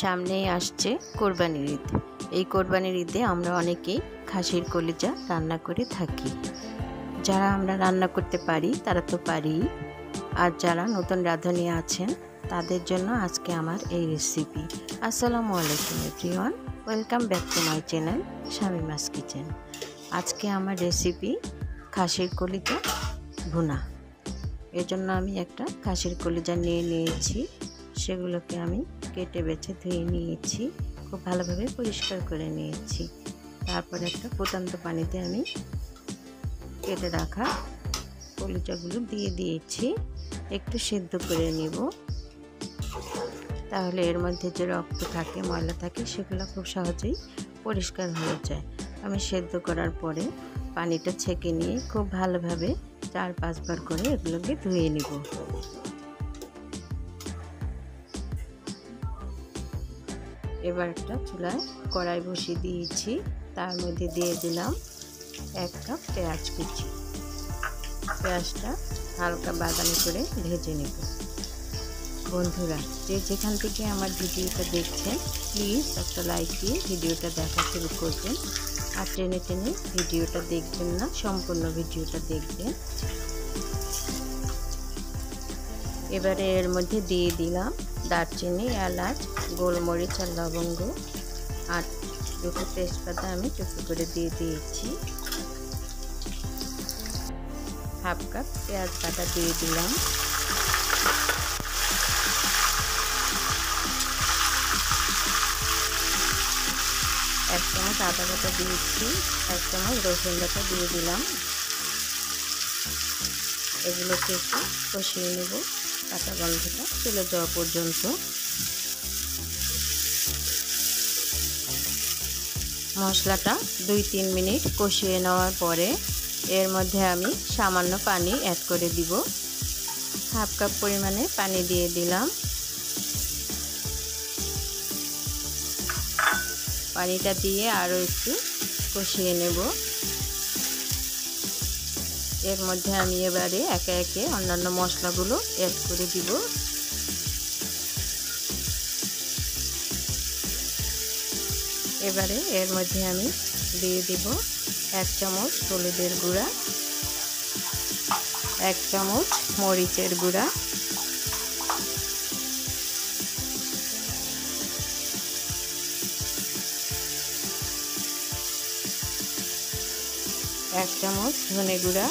সামনেই আসছে কোরবানির ঈদ। এই কোরবানির ঈদে আমরা অনেকেই খাসির কলিজা রান্না করে থাকি। যারা আমরা রান্না করতে পারি তারা তো পারি, আর যারা নতুন রাঁধুনি আছেন তাদের জন্য আজকে আমার এই রেসিপি। আসসালামু আলাইকুম everyone, welcome back to my channel Shamima's kitchen. আজকে আমার রেসিপি খাসির কলিজা ভুনা। এর জন্য আমি একটা খাসির কলিজা নিয়েছি। সেগুলোকে আমি কেটে বেছে ধুয়ে নিয়েছি, খুব ভালোভাবে পরিষ্কার করে নিয়েছি। তারপর একটা ফুটন্ত পানিতে আমি কেটে রাখা কলিজাগুলো দিয়ে দিয়েছি, একটু সিদ্ধ করে নিব। তাহলে এর মধ্যে যে রক্ত থাকে, ময়লা থাকে, সেগুলো খুব সহজেই পরিষ্কার হয়ে যায়। আমি সিদ্ধ করার পরে পানিটা ছেঁকে নিয়ে খুব ভালোভাবে 4-5 বার করে এগুলোকে ধুয়ে নিব। এবার একটা চুলায় কড়াই বসিয়ে দিয়েছি, তার মধ্যে দিয়ে দিলাম 1 কাপ পেঁয়াজ কুচি। পেঁয়াজটা হালকা বাদামি করে ভেজে নেব। বন্ধুরা, যে যেখান থেকে আমার ভিডিওটা দেখছেন প্লিজ একটা লাইক দিয়ে ভিডিওটা দেখা শুরু করবেন, আর টেনে টেনে ভিডিওটা দেখবেন না, সম্পূর্ণ ভিডিওটা দেখবেন। এবারে এর মধ্যে দিয়ে দিলাম দারচিনি, এলাচ, গোলমরিচ আর লবঙ্গ, আর 2টো তেজপাতা আমি টুকরো করে দিয়ে দিয়েছি। 1/2 কাপ পেঁয়াজ বাটা দিয়ে দিলাম। এক চামচ আদা বাটা দিয়েছি, 1 চামচ রসুন বাটা দিয়ে দিলাম। এগুলোকে একটু কষিয়ে নেব, কাঁচা গন্ধটা চলে যাওয়া পর্যন্ত। মশলাটা 2-3 মিনিট কষিয়ে নেওয়ার পরে এর মধ্যে আমি সামান্য পানি অ্যাড করে দিব। 1/2 কাপ পরিমাণে পানি দিয়ে দিলাম। পানিটা দিয়ে আরও একটু কষিয়ে নেব। এর মধ্যে আমি এবারে একে একে অন্যান্য মশলাগুলো অ্যাড করে দিব। এবারে এর মধ্যে আমি দিয়ে দিব 1 চামচ হলুদের গুঁড়া, 1 চামচ মরিচের গুঁড়া, 1 চামচ ধনে গুঁড়া,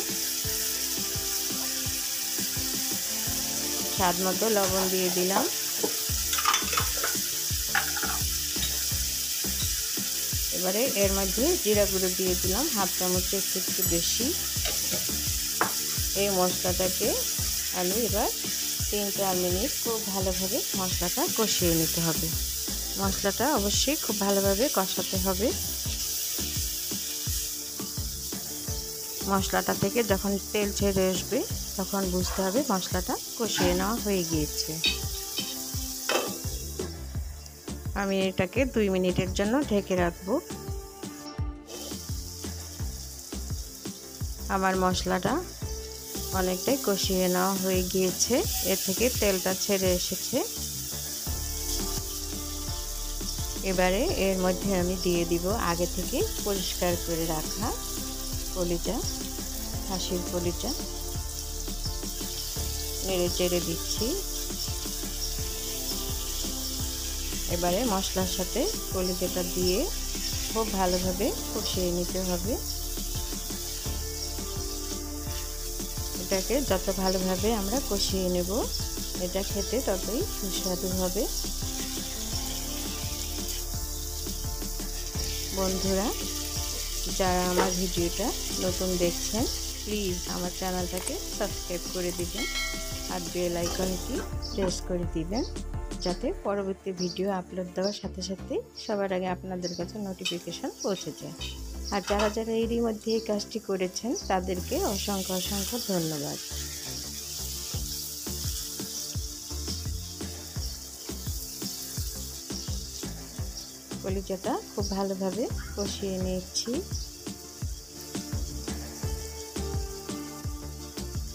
স্বাদ মতো লবণ দিয়ে দিলাম। এবারে এর মধ্যে জিরা গুঁড়ো দিয়ে দিলাম 1/2 চামচের একটু বেশি। এই মশলাটাকে আমি এবার 3-4 মিনিট খুব ভালোভাবে মশলাটা কষিয়ে নিতে হবে। মশলাটা অবশ্যই খুব ভালোভাবে কষাতে হবে। মশলাটা থেকে যখন তেল ছেড়ে আসবে তখন বুঝতে হবে মশলাটা কষিয়ে নেওয়া হয়ে গিয়েছে। আমি এটাকে 2 মিনিটের জন্য ঢেকে রাখবো। আমার মশলাটা অনেকটাই কষিয়ে নেওয়া হয়ে গিয়েছে, এর থেকে তেলটা ছেড়ে এসেছে। এবারে এর মধ্যে আমি দিয়ে দিব আগে থেকে পরিষ্কার করে রাখা কলিজা, খাসির কলিজা। নেড়ে চেড়ে দিচ্ছি। এবারে মশলার সাথে কলিজাটা দিয়ে খুব ভালোভাবে কষিয়ে নিতে হবে। এটাকে যত ভালোভাবে আমরা কষিয়ে নেব, এটা খেতে ততই সুস্বাদু হবে। বন্ধুরা, যারা আমার ভিডিওটা নতুন দেখছেন প্লিজ আমার চ্যানেলটাকে সাবস্ক্রাইব করে দিবেন, আর বেল আইকনটি প্রেস করে দিবেন, যাতে পরবর্তী ভিডিও আপলোড দেওয়ার সাথে সাথে সবার আগে আপনাদের কাছে নোটিফিকেশন পৌঁছে যায়। আর যারা যারা এরই মধ্যে এই কাজটি করেছেন তাদেরকে অসংখ্য অসংখ্য ধন্যবাদ। কলিজাটা খুব ভালোভাবে কষিয়ে নিচ্ছি।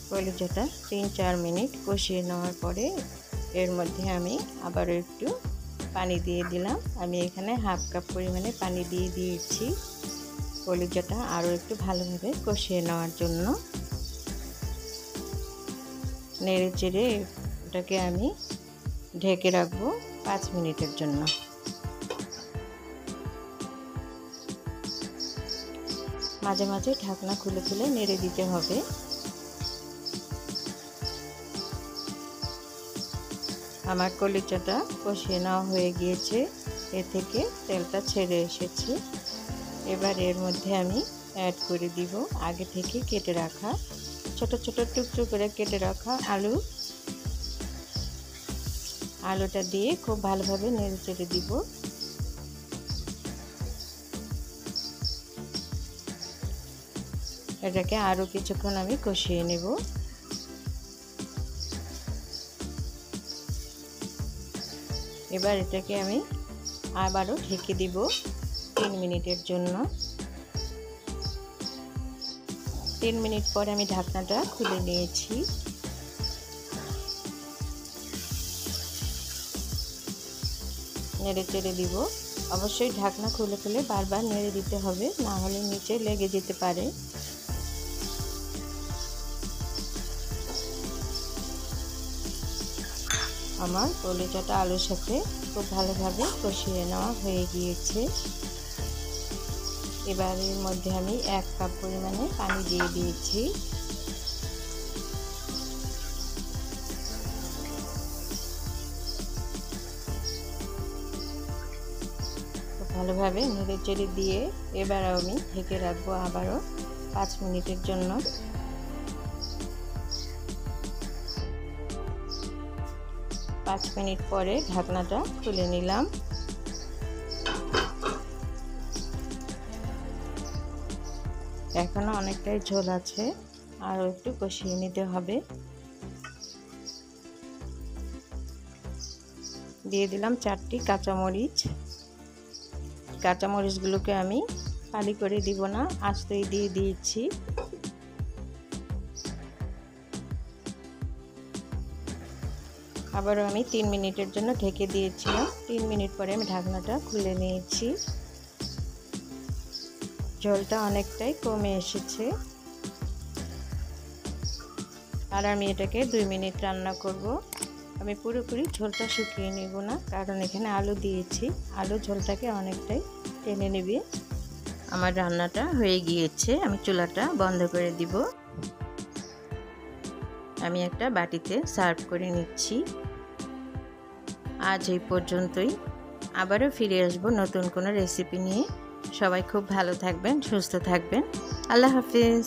কলিজাটা 3-4 মিনিট কষিয়ে নেওয়ার পরে এর মধ্যে আমি আবারও একটু পানি দিয়ে দিলাম। আমি এখানে হাফ কাপ পরিমাণে পানি দিয়ে দিয়েছি কলিজাটা আরও একটু ভালোভাবে কষিয়ে নেওয়ার জন্য। নেড়ে চেড়ে এটাকে আমি ঢেকে রাখবো 5 মিনিটের জন্য। মাঝে মাঝে ঢাকনা খুলে খুলে নেড়ে দিতে হবে। আমার কলিজাটা কষিয়ে নেওয়া হয়ে গিয়েছে, এ থেকে তেলটা ছেড়ে এসেছে। এবার এর মধ্যে আমি অ্যাড করে দিব আগে থেকে কেটে রাখা ছোট ছোট টুকরো করে কেটে রাখা আলুটা দিয়ে খুব ভালোভাবে নেড়ে চেড়ে দিব। এটাকে আরও কিছুক্ষণ আমি কষিয়ে নেব। এবার এটাকে আমি আবারও ঢেকে দিব 3 মিনিটের জন্য। 3 মিনিট পরে আমি ঢাকনাটা খুলে নিয়েছি। নেড়ে চেড়ে দিব। অবশ্যই ঢাকনা খুলে খুলে বারবার নেড়ে দিতে হবে, না হলে নিচে লেগে যেতে পারে। আমার কলিজাটা আলুর সাথে খুব ভালোভাবে কষিয়ে নেওয়া হয়ে গিয়েছে। এবার এর মধ্যে আমি 1 কাপ পরিমাণে পানি দিয়ে দিয়েছি। খুব ভালোভাবে নেড়ে চেড়ে দিয়ে এবার আমি ঢেকে রাখবো আবারও 5 মিনিটের জন্য। 5 মিনিট পরে ঢাকনাটা খুলে নিলাম। এখনো অনেকটাই ঝোল আছে, আরও একটু কষিয়ে নিতে হবে। দিয়ে দিলাম 4টি কাঁচামরিচ। কাঁচামরিচগুলোকে আমি ফালি করে দিব না, আস্তেই দিয়ে দিয়েছি। আবারও আমি 3 মিনিটের জন্য ঢেকে দিয়েছিলাম। 3 মিনিট পরে আমি ঢাকনাটা খুলে নিয়েছি। ঝোলটা অনেকটাই কমে এসেছে। আর আমি এটাকে 2 মিনিট রান্না করব। আমি পুরোপুরি ঝোলটা শুকিয়ে নেব না, কারণ এখানে আলু দিয়েছি, আলু ঝোলটাকে অনেকটাই টেনে নেবে। আমার রান্নাটা হয়ে গিয়েছে, আমি চুলাটা বন্ধ করে দিব। আমি একটা বাটিতে সার্ভ করে নিচ্ছি। আজ এই পর্যন্তই, আবারও ফিরে আসবো নতুন কোনো রেসিপি নিয়ে। সবাই খুব ভালো থাকবেন, সুস্থ থাকবেন। আল্লাহ হাফেজ।